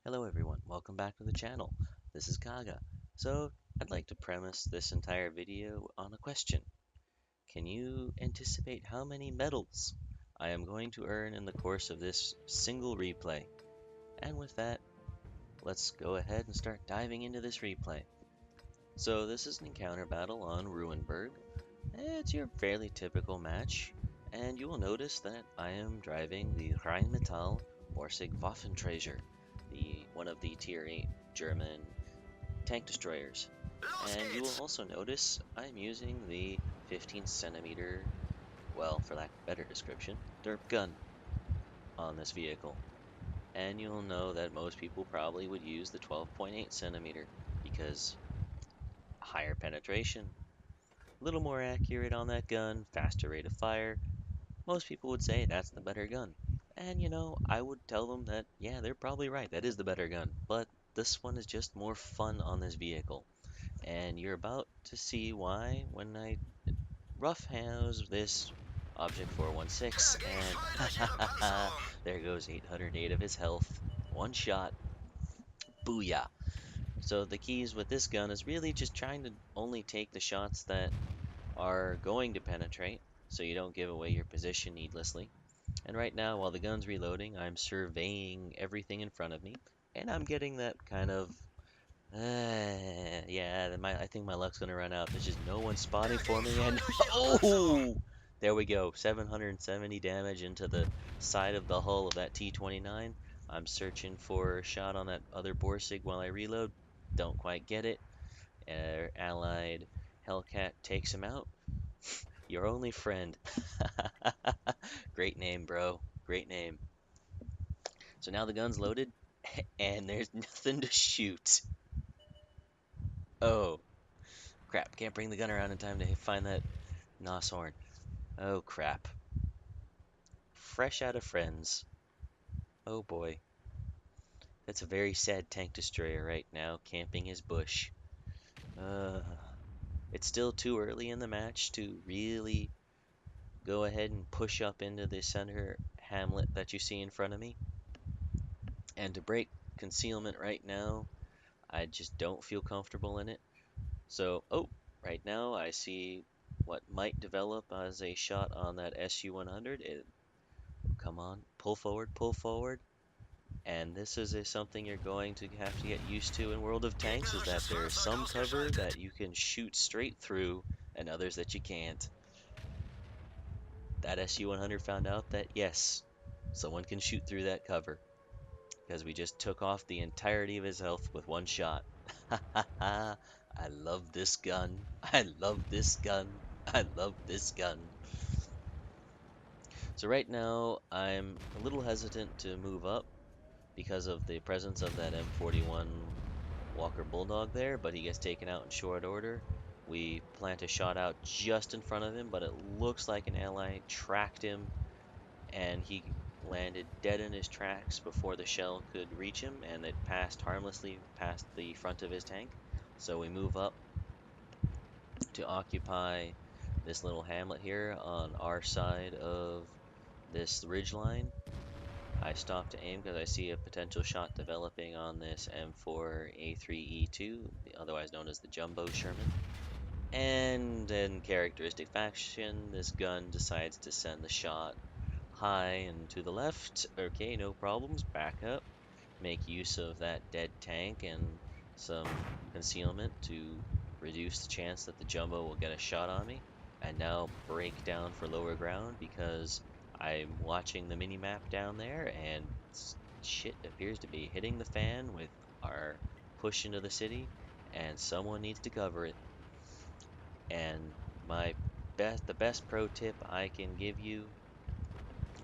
Hello everyone, welcome back to the channel. This is Kaga. So, I'd like to premise this entire video on a question. Can you anticipate how many medals I am going to earn in the course of this single replay? And with that, let's go ahead and start diving into this replay. So this is an encounter battle on Ruinberg. It's your fairly typical match, and you will notice that I am driving the Rheinmetall Borsig Waffenträger, one of the Tier 8 German tank destroyers. And you will also notice I'm using the 15 centimeter, well, for lack of a better description, derp gun on this vehicle. And you'll know that most people probably would use the 12.8 centimeter because higher penetration, a little more accurate on that gun, faster rate of fire. Most people would say that's the better gun. And I would tell them that, yeah, they're probably right, that is the better gun. But this one is just more fun on this vehicle. And you're about to see why when I roughhouse this Object 416 and there goes 808 of his health. One shot. Booyah. So the keys with this gun is really just trying to only take the shots that are going to penetrate so you don't give away your position needlessly. And right now, while the gun's reloading, I'm surveying everything in front of me, and I'm getting that kind of, yeah, I think my luck's gonna run out. There's just no one spotting for me, and oh, there we go, 770 damage into the side of the hull of that T-29. I'm searching for a shot on that other Borsig while I reload. Don't quite get it. Allied Hellcat takes him out. Your only friend. Great name, bro. Great name. So now the gun's loaded, and there's nothing to shoot. Oh, crap. Can't bring the gun around in time to find that NOS horn. Oh, crap. Fresh out of friends. Oh, boy. That's a very sad tank destroyer right now, camping his bush. Uh, it's still too early in the match to really go ahead and push up into the center hamlet that you see in front of me. And to break concealment right now, I just don't feel comfortable in it. So, oh, right now I see what might develop as a shot on that SU-100. Come on, pull forward, pull forward. And this is something you're going to have to get used to in World of Tanks, is that there's some cover that you can shoot straight through and others that you can't. That SU-100 found out that, yes, someone can shoot through that cover, because we just took off the entirety of his health with one shot. I love this gun. I love this gun. I love this gun. So right now, I'm a little hesitant to move up because of the presence of that M41 Walker Bulldog there, but he gets taken out in short order. We plant a shot out just in front of him, but it looks like an ally tracked him, and he landed dead in his tracks before the shell could reach him, and it passed harmlessly past the front of his tank. So we move up to occupy this little hamlet here on our side of this ridge line. I stop to aim because I see a potential shot developing on this M4A3E2, otherwise known as the Jumbo Sherman. And in characteristic fashion, this gun decides to send the shot high and to the left. Okay, no problems. Back up. Make use of that dead tank and some concealment to reduce the chance that the Jumbo will get a shot on me. And now break down for lower ground because I'm watching the mini-map down there and shit appears to be hitting the fan with our push into the city, and someone needs to cover it. And the best pro tip I can give you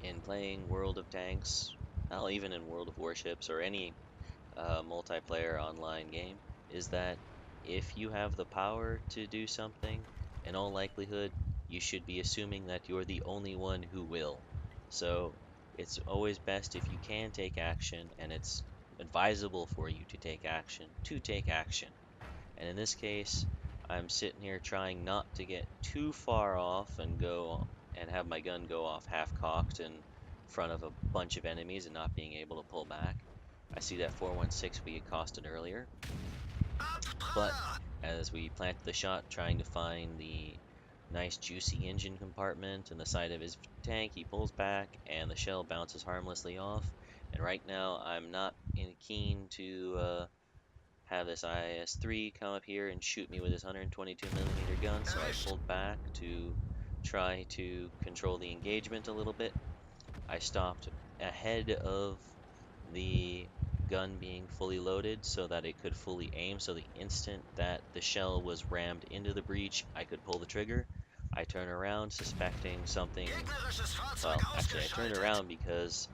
in playing World of Tanks, well, even in World of Warships or any multiplayer online game, is that if you have the power to do something, in all likelihood, you should be assuming that you're the only one who will. So it's always best if you can take action, and it's advisable for you to take action, And in this case, I'm sitting here trying not to get too far off and have my gun go off half cocked in front of a bunch of enemies and not being able to pull back. I see that 416 we accosted earlier, but as we plant the shot trying to find the nice juicy engine compartment in the side of his tank, he pulls back and the shell bounces harmlessly off. And right now I'm not keen to have this IS-3 come up here and shoot me with his 122mm gun, so I pulled back to try to control the engagement a little bit. I stopped ahead of the gun being fully loaded so that it could fully aim, so the instant that the shell was rammed into the breech, I could pull the trigger. I turn around suspecting something. Well, actually, I turned around because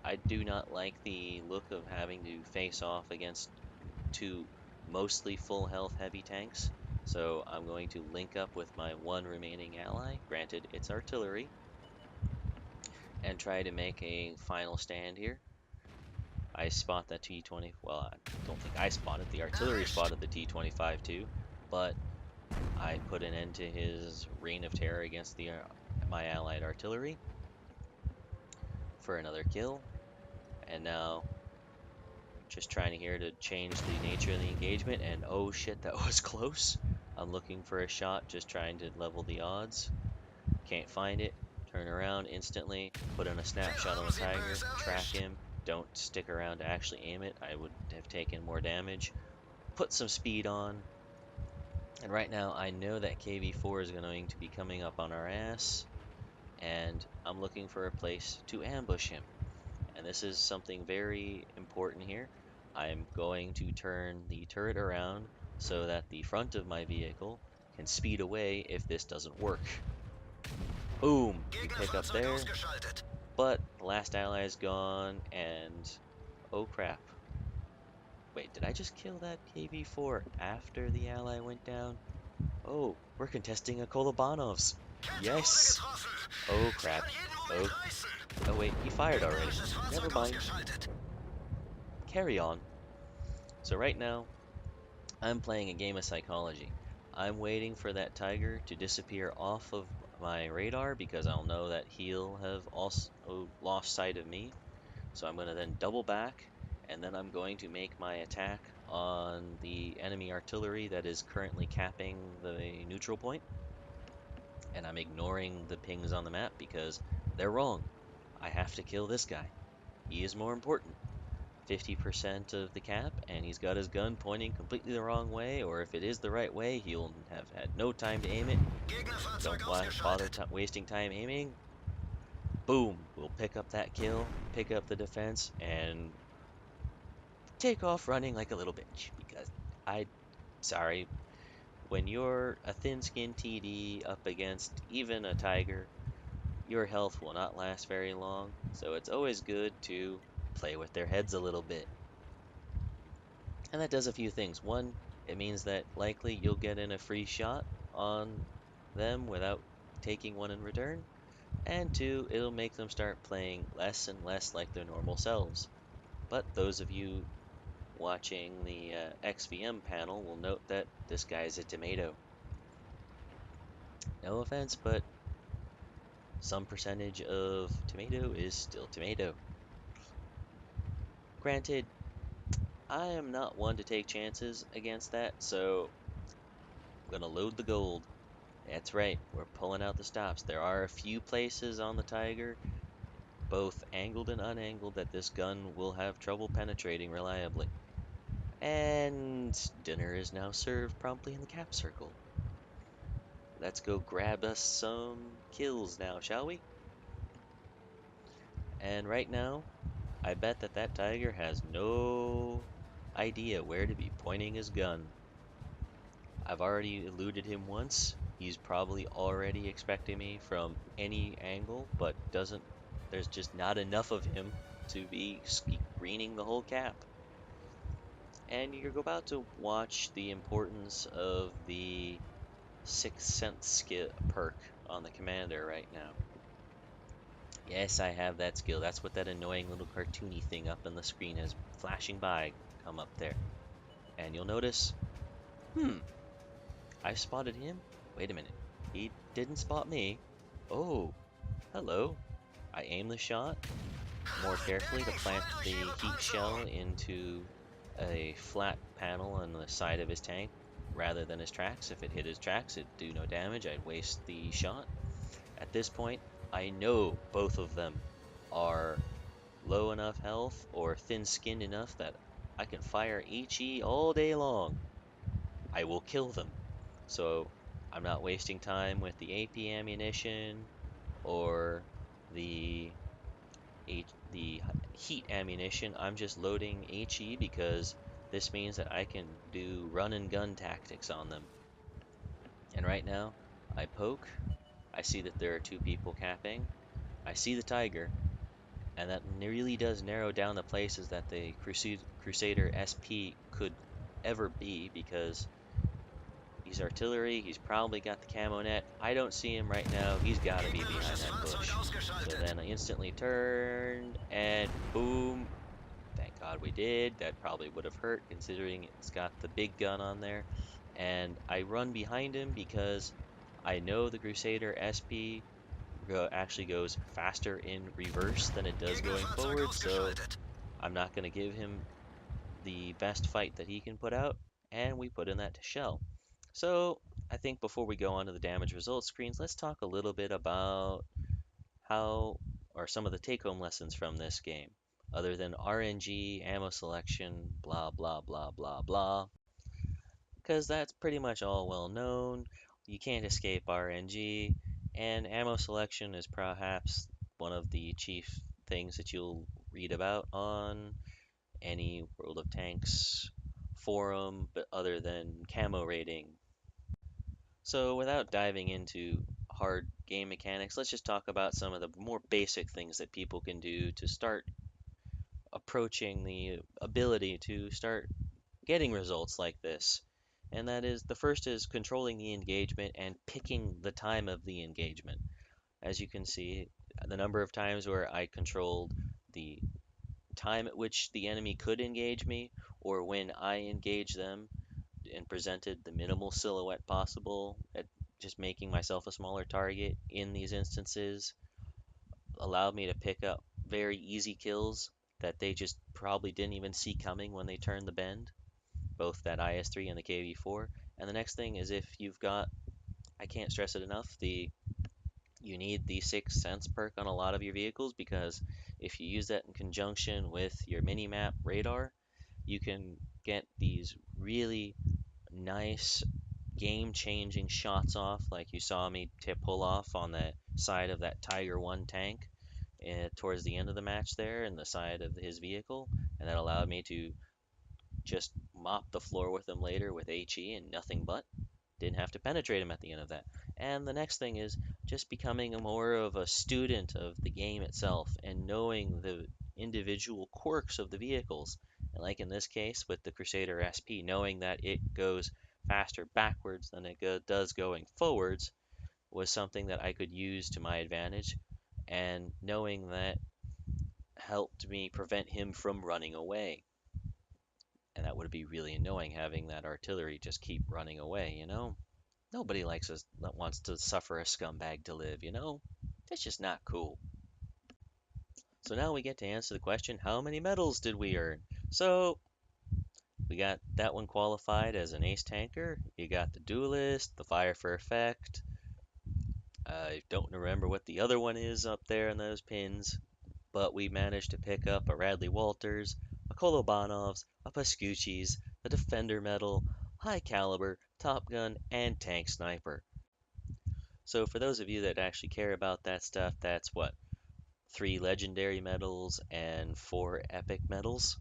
I do not like the look of having to face off against two mostly full health heavy tanks. So I'm going to link up with my one remaining ally, granted it's artillery, and try to make a final stand here. I spot that T-20, well, I don't think I spotted, the artillery spotted the T-25 too, but I put an end to his reign of terror against my allied artillery for another kill, and now just trying here to change the nature of the engagement, and oh shit, that was close. I'm looking for a shot, just trying to level the odds. Can't find it. Turn around instantly, put in a snapshot on the Tiger, track him. Don't stick around to actually aim it. I would have taken more damage. Put some speed on. And right now I know that KV-4 is going to be coming up on our ass, and I'm looking for a place to ambush him. And this is something very important here. I'm going to turn the turret around so that the front of my vehicle can speed away if this doesn't work. Boom! We pick up there, but the last ally is gone, and oh crap. Wait, did I just kill that KV-4 after the ally went down? Oh, we're contesting a Kolobanov's. Yes! Oh crap. Oh wait, he fired already. Never mind. Carry on. So right now, I'm playing a game of psychology. I'm waiting for that Tiger to disappear off of my radar because I'll know that he'll have also lost sight of me. So I'm going to then double back, and then I'm going to make my attack on the enemy artillery that is currently capping the neutral point. And I'm ignoring the pings on the map because they're wrong. I have to kill this guy. He is more important. 50% of the cap, and he's got his gun pointing completely the wrong way, or if it is the right way, he'll have had no time to aim it. Don't bother wasting time aiming. Boom! We'll pick up that kill, pick up the defense, and take off running like a little bitch, because sorry, when you're a thin-skinned TD up against even a Tiger, your health will not last very long, so it's always good to play with their heads a little bit. And that does a few things. One, it means that likely you'll get in a free shot on them without taking one in return. And two, it'll make them start playing less and less like their normal selves. But those of you watching the XVM panel will note that this guy's a tomato. No offense, but some percentage of tomato is still tomato. Granted, I am not one to take chances against that, so I'm gonna load the gold. That's right, we're pulling out the stops. There are a few places on the Tiger, both angled and unangled, that this gun will have trouble penetrating reliably. And dinner is now served promptly in the cap circle. Let's go grab us some kills now, shall we? And right now, I bet that that Tiger has no idea where to be pointing his gun. I've already eluded him once. He's probably already expecting me from any angle, but there's just not enough of him to be screening the whole cap. And you're about to watch the importance of the Sixth Sense perk on the commander right now. Yes, I have that skill. That's what that annoying little cartoony thing up on the screen is flashing by come up there. And you'll notice, I spotted him. Wait a minute. He didn't spot me. Oh, hello. I aim the shot. more carefully to plant the heat shell into a flat panel on the side of his tank rather than his tracks. If it hit his tracks, it'd do no damage. I'd waste the shot. At this point, I know both of them are low enough health or thin-skinned enough that I can fire HE all day long. I will kill them. So I'm not wasting time with the AP ammunition or the the heat ammunition. I'm just loading HE because this means that I can do run and gun tactics on them. And right now, I poke. I see that there are two people capping. I see the tiger, and that really does narrow down the places that the Crusader SP could ever be because he's artillery. He's probably got the camo net. I don't see him right now. He's got to be behind that bush. So then I instantly turned and boom. Thank God we did. That probably would have hurt considering it's got the big gun on there. And I run behind him because I know the Crusader SP actually goes faster in reverse than it does going forward. So I'm not going to give him the best fight that he can put out. And we put in that to shell. So I think before we go on to the damage results screens, let's talk a little bit about how or some of the take-home lessons from this game, other than RNG, ammo selection, blah blah blah blah blah, because that's pretty much all well known. You can't escape RNG, and ammo selection is perhaps one of the chief things that you'll read about on any World of Tanks forum, but other than camo rating. So, without diving into hard game mechanics, let's just talk about some of the more basic things that people can do to start approaching the ability to start getting results like this. And that is the first is controlling the engagement and picking the time of the engagement. As you can see, the number of times where I controlled the time at which the enemy could engage me or when I engage them and presented the minimal silhouette possible at just making myself a smaller target in these instances allowed me to pick up very easy kills that they just probably didn't even see coming when they turned the bend, both that IS-3 and the KV-4. And the next thing is if you've got, I can't stress it enough, you need the Sixth Sense perk on a lot of your vehicles because if you use that in conjunction with your mini-map radar, you can get these really nice game-changing shots off, like you saw me pull off on the side of that Tiger 1 tank towards the end of the match there, and the side of his vehicle, and that allowed me to just mop the floor with him later with HE and nothing but. Didn't have to penetrate him at the end of that. And the next thing is just becoming more of a student of the game itself and knowing the individual quirks of the vehicles. And like in this case with the Crusader SP, knowing that it goes faster backwards than it does going forwards was something that I could use to my advantage. And knowing that helped me prevent him from running away. And that would be really annoying having that artillery just keep running away, you know? Nobody likes us that wants to suffer a scumbag to live, you know? That's just not cool. So now we get to answer the question, how many medals did we earn? So we got that one qualified as an ace tanker. You got the duelist, the fire for effect. I don't remember what the other one is up there in those pins, but we managed to pick up a Radley-Walters, a Kolobanov's, a Pascucci's, a Defender medal, high caliber, Top Gun, and Tank Sniper. So for those of you that actually care about that stuff, that's what, 3 legendary medals and 4 epic medals?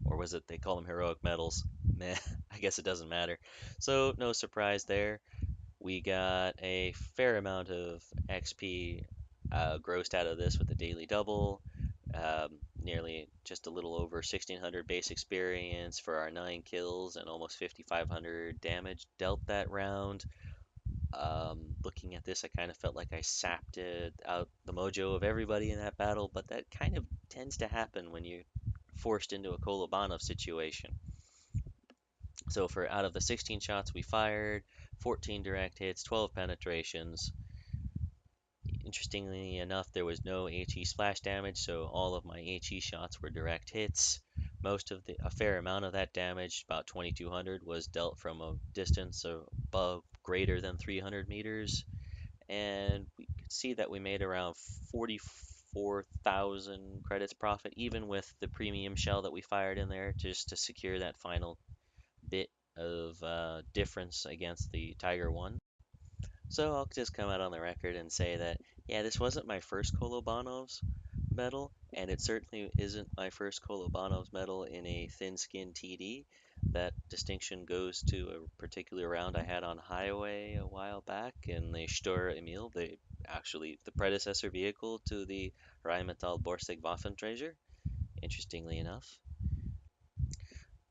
Or was it they call them heroic medals? Meh, I guess it doesn't matter. So no surprise there. We got a fair amount of XP grossed out of this with the daily double. Nearly just a little over 1600 base experience for our 9 kills and almost 5500 damage dealt that round. Looking at this, I kind of felt like I sapped it out the mojo of everybody in that battle, but that kind of tends to happen when you're forced into a Kolobanov situation. So for out of the 16 shots we fired, 14 direct hits, 12 penetrations. Interestingly enough, there was no HE splash damage, so all of my HE shots were direct hits. A fair amount of that damage, about 2200, was dealt from a distance of above greater than 300 meters, and we could see that we made around 44,000 credits profit, even with the premium shell that we fired in there just to secure that final bit of difference against the Tiger 1. So I'll just come out on the record and say that, yeah, this wasn't my first Kolobanov's medal, and it certainly isn't my first Kolobanov's medal in a thin-skin TD. That distinction goes to a particular round I had on highway a while back in the Stur Emil, the predecessor vehicle to the Rheinmetall Borsig Waffenträger, interestingly enough.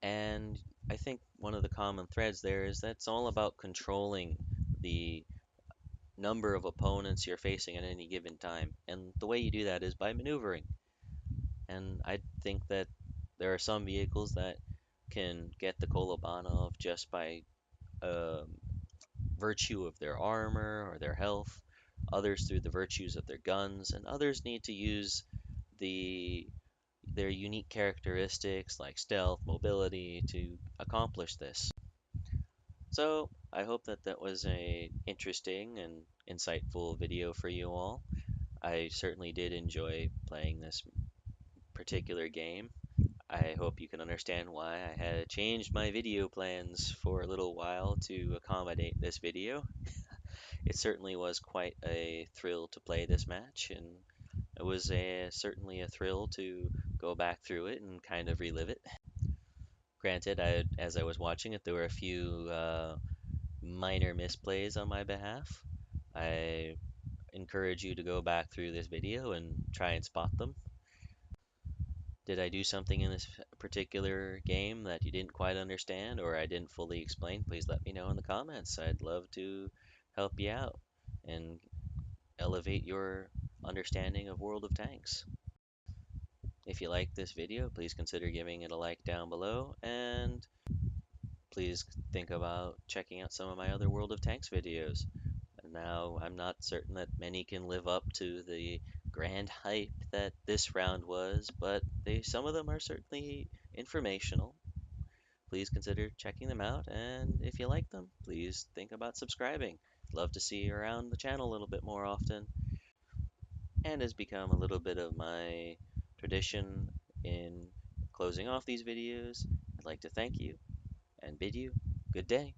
And I think one of the common threads there is that it's all about controlling the number of opponents you're facing at any given time. And the way you do that is by maneuvering. And I think that there are some vehicles that can get the Kolobanov just by um, virtue of their armor or their health, others through the virtues of their guns, and others need to use the their unique characteristics like stealth, mobility to accomplish this. So I hope that that was a interesting and insightful video for you all. I certainly did enjoy playing this particular game. I hope you can understand why I had changed my video plans for a little while to accommodate this video. It certainly was quite a thrill to play this match, and it was certainly a thrill to go back through it and kind of relive it. Granted, as I was watching it, there were a few minor misplays on my behalf. I encourage you to go back through this video and try and spot them. Did I do something in this particular game that you didn't quite understand or I didn't fully explain? Please let me know in the comments. I'd love to help you out and elevate your understanding of World of Tanks. If you like this video, please consider giving it a like down below, and please think about checking out some of my other World of Tanks videos. Now, I'm not certain that many can live up to the grand hype that this round was, but some of them are certainly informational. Please consider checking them out, and if you like them, please think about subscribing. Love to see you around the channel a little bit more often, and has become a little bit of my tradition in closing off these videos. I'd like to thank you and bid you good day.